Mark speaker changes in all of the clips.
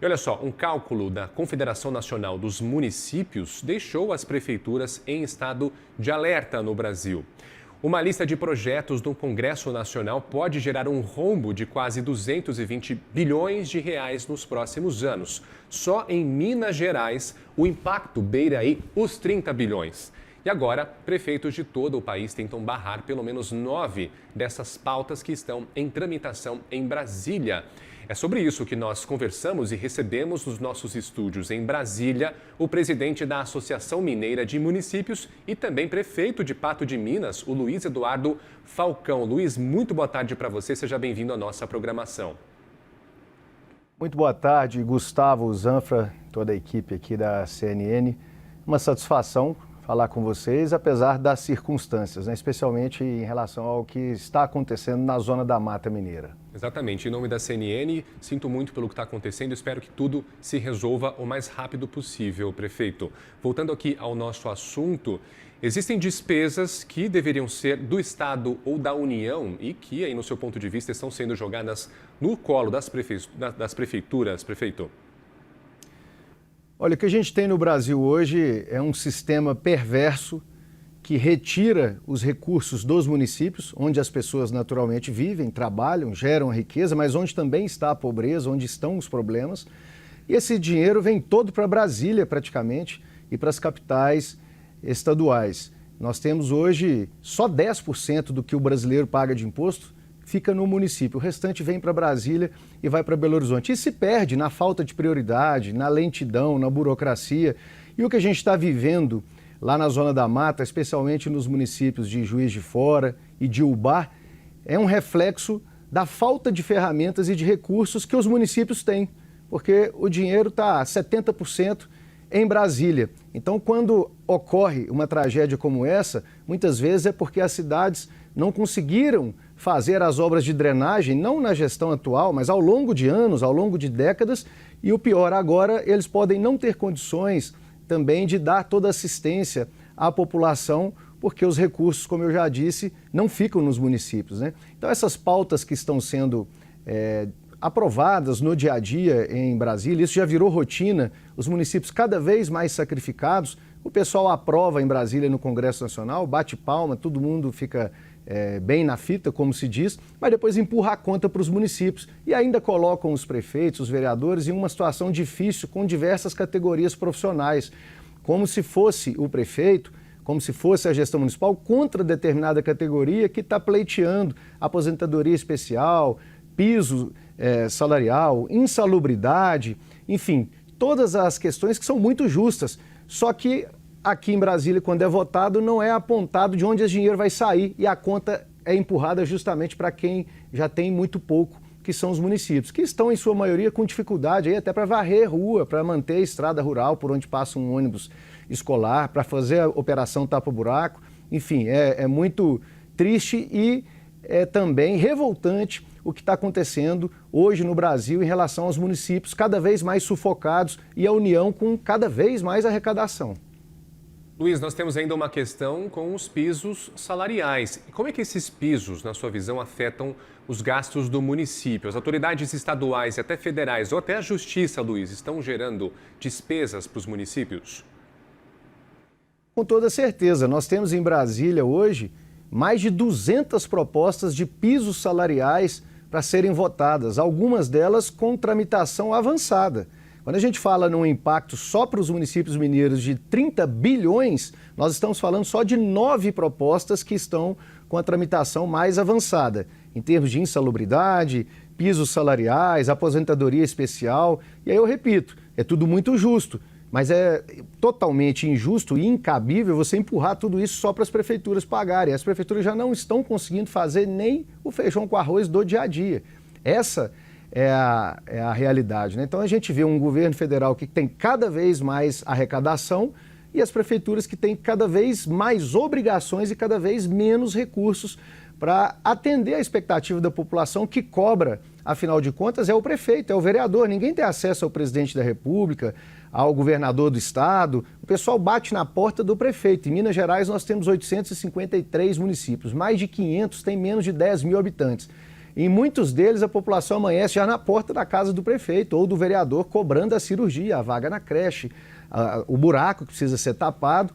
Speaker 1: E olha só, um cálculo da Confederação Nacional dos Municípios deixou as prefeituras em estado de alerta no Brasil. Uma lista de projetos do Congresso Nacional pode gerar um rombo de quase 220 bilhões de reais nos próximos anos. Só em Minas Gerais, o impacto beira aí os 30 bilhões. E agora, prefeitos de todo o país tentam barrar pelo menos 9 dessas pautas que estão em tramitação em Brasília. É sobre isso que nós conversamos e recebemos nos nossos estúdios em Brasília o presidente da Associação Mineira de Municípios e também prefeito de Pato de Minas, o Luiz Eduardo Falcão. Luiz, muito boa tarde para você, seja bem-vindo à nossa programação.
Speaker 2: Muito boa tarde, Gustavo, Zanfra, toda a equipe aqui da CNN. Uma satisfação falar com vocês, apesar das circunstâncias, né? Especialmente em relação ao que está acontecendo na zona da Mata Mineira.
Speaker 1: Exatamente. Em nome da CNN, sinto muito pelo que está acontecendo. Espero que tudo se resolva o mais rápido possível, prefeito. Voltando aqui ao nosso assunto, existem despesas que deveriam ser do Estado ou da União e que, aí, no seu ponto de vista, estão sendo jogadas no colo das prefeituras, prefeito?
Speaker 2: Olha, o que a gente tem no Brasil hoje é um sistema perverso que retira os recursos dos municípios, onde as pessoas naturalmente vivem, trabalham, geram riqueza, mas onde também está a pobreza, onde estão os problemas. E esse dinheiro vem todo para Brasília, praticamente, e para as capitais estaduais. Nós temos hoje só 10% do que o brasileiro paga de imposto fica no município. O restante vem para Brasília e vai para Belo Horizonte. E se perde na falta de prioridade, na lentidão, na burocracia. E o que a gente está vivendo lá na Zona da Mata, especialmente nos municípios de Juiz de Fora e de Ubá, é um reflexo da falta de ferramentas e de recursos que os municípios têm, porque o dinheiro está 70% em Brasília. Então, quando ocorre uma tragédia como essa, muitas vezes é porque as cidades não conseguiram fazer as obras de drenagem, não na gestão atual, mas ao longo de anos, ao longo de décadas, e o pior, agora eles podem não ter condições também de dar toda assistência à população, porque os recursos, como eu já disse, não ficam nos municípios, né? Então essas pautas que estão sendo aprovadas no dia a dia em Brasília, isso já virou rotina, os municípios cada vez mais sacrificados, o pessoal aprova em Brasília no Congresso Nacional, bate palma, todo mundo fica bem na fita, como se diz, mas depois empurra a conta para os municípios e ainda colocam os prefeitos, os vereadores em uma situação difícil com diversas categorias profissionais, como se fosse o prefeito, como se fosse a gestão municipal contra determinada categoria que está pleiteando aposentadoria especial, piso salarial, insalubridade, enfim, todas as questões que são muito justas, só que aqui em Brasília, quando é votado, não é apontado de onde esse dinheiro vai sair e a conta é empurrada justamente para quem já tem muito pouco, que são os municípios, que estão, em sua maioria, com dificuldade aí até para varrer rua, para manter a estrada rural por onde passa um ônibus escolar, para fazer a operação tapa-buraco. Enfim, é muito triste e é também revoltante o que está acontecendo hoje no Brasil em relação aos municípios cada vez mais sufocados e a União com cada vez mais arrecadação.
Speaker 1: Luiz, nós temos ainda uma questão com os pisos salariais. Como é que esses pisos, na sua visão, afetam os gastos do município? As autoridades estaduais e até federais, ou até a Justiça, Luiz, estão gerando despesas para os municípios?
Speaker 2: Com toda certeza. Nós temos em Brasília hoje mais de 200 propostas de pisos salariais para serem votadas, algumas delas com tramitação avançada. Quando a gente fala num impacto só para os municípios mineiros de 30 bilhões, nós estamos falando só de 9 propostas que estão com a tramitação mais avançada, em termos de insalubridade, pisos salariais, aposentadoria especial. E aí eu repito, é tudo muito justo, mas é totalmente injusto e incabível você empurrar tudo isso só para as prefeituras pagarem. As prefeituras já não estão conseguindo fazer nem o feijão com arroz do dia a dia. Essa é a realidade, né? Então a gente vê um governo federal que tem cada vez mais arrecadação e as prefeituras que têm cada vez mais obrigações e cada vez menos recursos para atender a expectativa da população que cobra, afinal de contas, é o prefeito, é o vereador. Ninguém tem acesso ao presidente da República, ao governador do estado. O pessoal bate na porta do prefeito. Em Minas Gerais nós temos 853 municípios, mais de 500 têm menos de 10 mil habitantes. Em muitos deles, a população amanhece já na porta da casa do prefeito ou do vereador cobrando a cirurgia, a vaga na creche, o buraco que precisa ser tapado.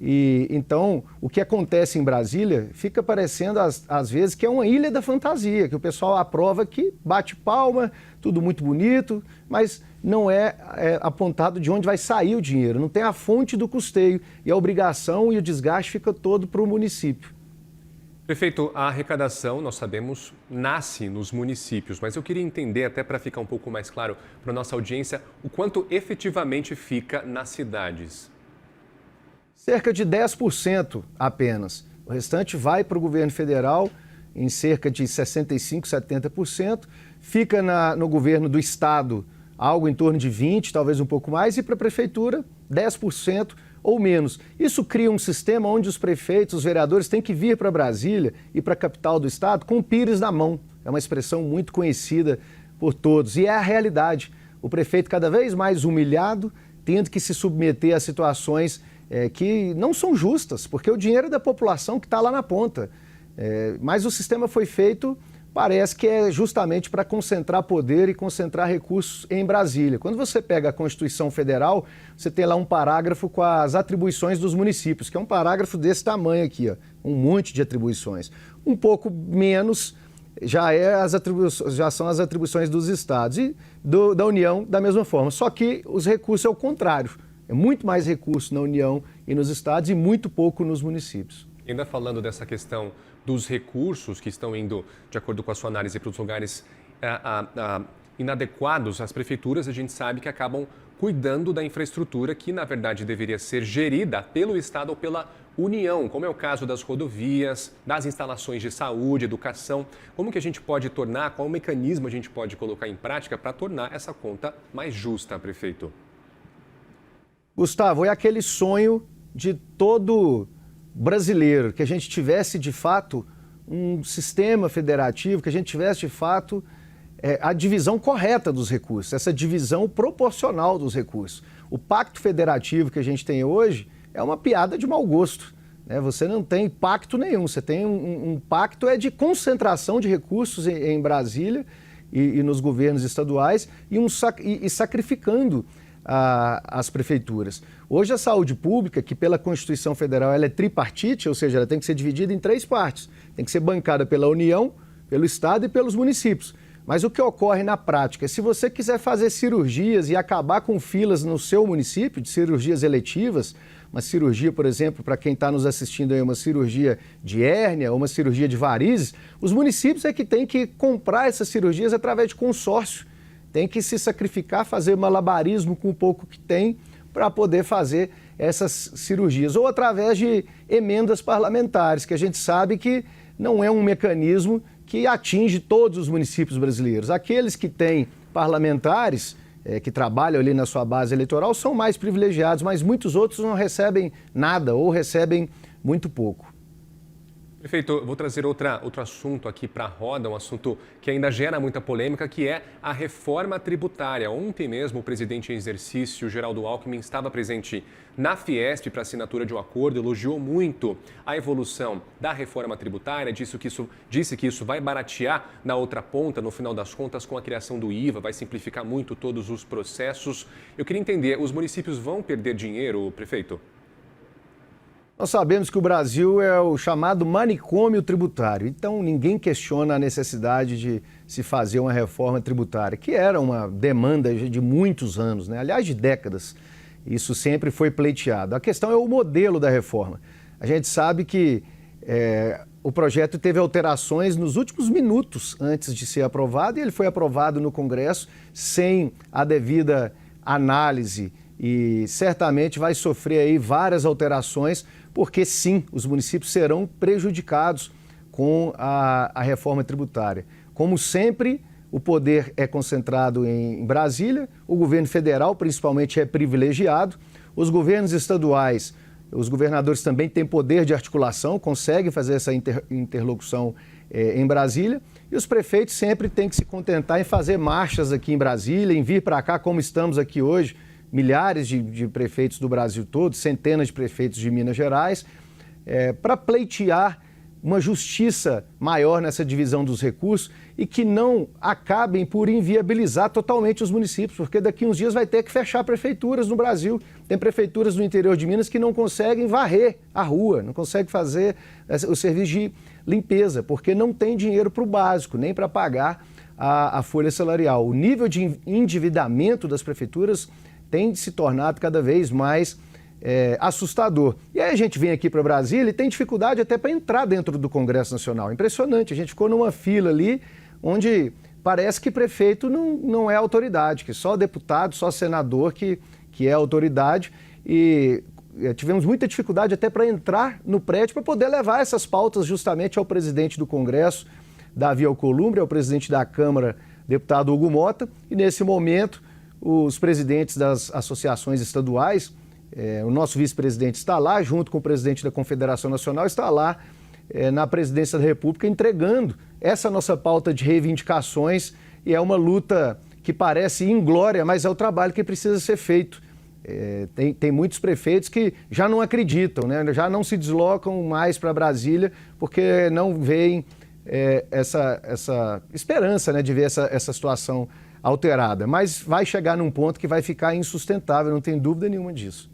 Speaker 2: E então, o que acontece em Brasília fica parecendo, às vezes, que é uma ilha da fantasia, que o pessoal aprova que bate palma, tudo muito bonito, mas não é apontado de onde vai sair o dinheiro, não tem a fonte do custeio e a obrigação e o desgaste fica todo para o município.
Speaker 1: Prefeito, a arrecadação, nós sabemos, nasce nos municípios, mas eu queria entender, até para ficar um pouco mais claro para a nossa audiência, o quanto efetivamente fica nas cidades.
Speaker 2: Cerca de 10% apenas. O restante vai para o governo federal em cerca de 65%, 70%. Fica no governo do estado algo em torno de 20%, talvez um pouco mais, e para a prefeitura 10% ou menos. Isso cria um sistema onde os prefeitos, os vereadores têm que vir para Brasília e para a capital do estado com o pires na mão. É uma expressão muito conhecida por todos e é a realidade. O prefeito cada vez mais humilhado, tendo que se submeter a situações que não são justas, porque o dinheiro é da população que está lá na ponta. Mas o sistema foi feito, parece que é justamente para concentrar poder e concentrar recursos em Brasília. Quando você pega a Constituição Federal, você tem lá um parágrafo com as atribuições dos municípios, que é um parágrafo desse tamanho aqui, ó, um monte de atribuições. Um pouco menos já são as atribuições dos estados e da União da mesma forma, só que os recursos é o contrário. É muito mais recurso na União e nos estados e muito pouco nos municípios.
Speaker 1: Ainda falando dessa questão dos recursos que estão indo, de acordo com a sua análise, para os lugares inadequados, as prefeituras, a gente sabe que acabam cuidando da infraestrutura que, na verdade, deveria ser gerida pelo Estado ou pela União, como é o caso das rodovias, das instalações de saúde, educação. Como que a gente pode tornar, qual mecanismo a gente pode colocar em prática para tornar essa conta mais justa, prefeito?
Speaker 2: Gustavo, é aquele sonho de todo brasileiro, que a gente tivesse de fato um sistema federativo, que a gente tivesse de fato a divisão correta dos recursos, essa divisão proporcional dos recursos. O pacto federativo que a gente tem hoje é uma piada de mau gosto, né? Você não tem pacto nenhum, você tem um pacto de concentração de recursos em Brasília e nos governos estaduais e sacrificando as prefeituras. Hoje a saúde pública, que pela Constituição Federal ela é tripartite, ou seja, ela tem que ser dividida em 3 partes. Tem que ser bancada pela União, pelo Estado e pelos municípios. Mas o que ocorre na prática, se você quiser fazer cirurgias e acabar com filas no seu município, de cirurgias eletivas, uma cirurgia, por exemplo, para quem está nos assistindo aí, uma cirurgia de hérnia ou uma cirurgia de varizes, os municípios é que têm que comprar essas cirurgias através de consórcio. Tem que se sacrificar, fazer malabarismo com o pouco que tem para poder fazer essas cirurgias. Ou através de emendas parlamentares, que a gente sabe que não é um mecanismo que atinge todos os municípios brasileiros. Aqueles que têm parlamentares, que trabalham ali na sua base eleitoral, são mais privilegiados, mas muitos outros não recebem nada ou recebem muito pouco.
Speaker 1: Prefeito, eu vou trazer outro assunto aqui para a roda, um assunto que ainda gera muita polêmica, que é a reforma tributária. Ontem mesmo, o presidente em exercício, Geraldo Alckmin, estava presente na Fiesp para assinatura de um acordo, elogiou muito a evolução da reforma tributária, disse que isso vai baratear na outra ponta, no final das contas, com a criação do IVA, vai simplificar muito todos os processos. Eu queria entender, os municípios vão perder dinheiro, prefeito?
Speaker 2: Nós sabemos que o Brasil é o chamado manicômio tributário, então ninguém questiona a necessidade de se fazer uma reforma tributária, que era uma demanda de muitos anos, né? Aliás, de décadas. Isso sempre foi pleiteado. A questão é o modelo da reforma. A gente sabe que o projeto teve alterações nos últimos minutos antes de ser aprovado e ele foi aprovado no Congresso sem a devida análise e certamente vai sofrer aí várias alterações, porque sim, os municípios serão prejudicados com a reforma tributária. Como sempre, o poder é concentrado em Brasília, o governo federal principalmente é privilegiado, os governos estaduais, os governadores também têm poder de articulação, conseguem fazer essa interlocução em Brasília, e os prefeitos sempre têm que se contentar em fazer marchas aqui em Brasília, em vir para cá como estamos aqui hoje, milhares de prefeitos do Brasil todo, centenas de prefeitos de Minas Gerais, para pleitear uma justiça maior nessa divisão dos recursos e que não acabem por inviabilizar totalmente os municípios, porque daqui uns dias vai ter que fechar prefeituras no Brasil. Tem prefeituras no interior de Minas que não conseguem varrer a rua, não conseguem fazer o serviço de limpeza, porque não tem dinheiro para o básico, nem para pagar a folha salarial. O nível de endividamento das prefeituras tem se tornado cada vez mais assustador. E aí a gente vem aqui para Brasília e tem dificuldade até para entrar dentro do Congresso Nacional. Impressionante, a gente ficou numa fila ali onde parece que prefeito não é autoridade, que só deputado, só senador que é autoridade, e tivemos muita dificuldade até para entrar no prédio para poder levar essas pautas justamente ao presidente do Congresso, Davi Alcolumbre, ao presidente da Câmara, deputado Hugo Mota, e nesse momento os presidentes das associações estaduais, o nosso vice-presidente está lá, junto com o presidente da Confederação Nacional, está lá na presidência da República entregando essa nossa pauta de reivindicações, e é uma luta que parece inglória, mas é o trabalho que precisa ser feito. Tem muitos prefeitos que já não acreditam, né? Já não se deslocam mais para Brasília porque não veem essa esperança, né, de ver essa situação alterada. Mas vai chegar num ponto que vai ficar insustentável, não tem dúvida nenhuma disso.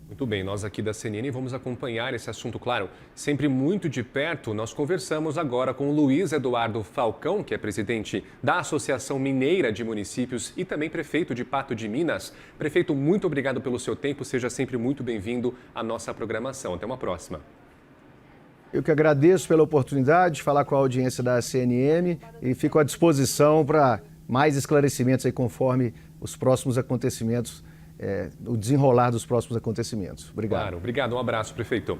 Speaker 1: Muito bem, nós aqui da CNN vamos acompanhar esse assunto, claro, sempre muito de perto. Nós conversamos agora com o Luiz Eduardo Falcão, que é presidente da Associação Mineira de Municípios e também prefeito de Pato de Minas. Prefeito, muito obrigado pelo seu tempo, seja sempre muito bem-vindo à nossa programação. Até uma próxima.
Speaker 2: Eu que agradeço pela oportunidade de falar com a audiência da CNN e fico à disposição para mais esclarecimentos aí conforme os próximos acontecimentos, o desenrolar dos próximos acontecimentos. Obrigado.
Speaker 1: Claro, obrigado. Um abraço, prefeito.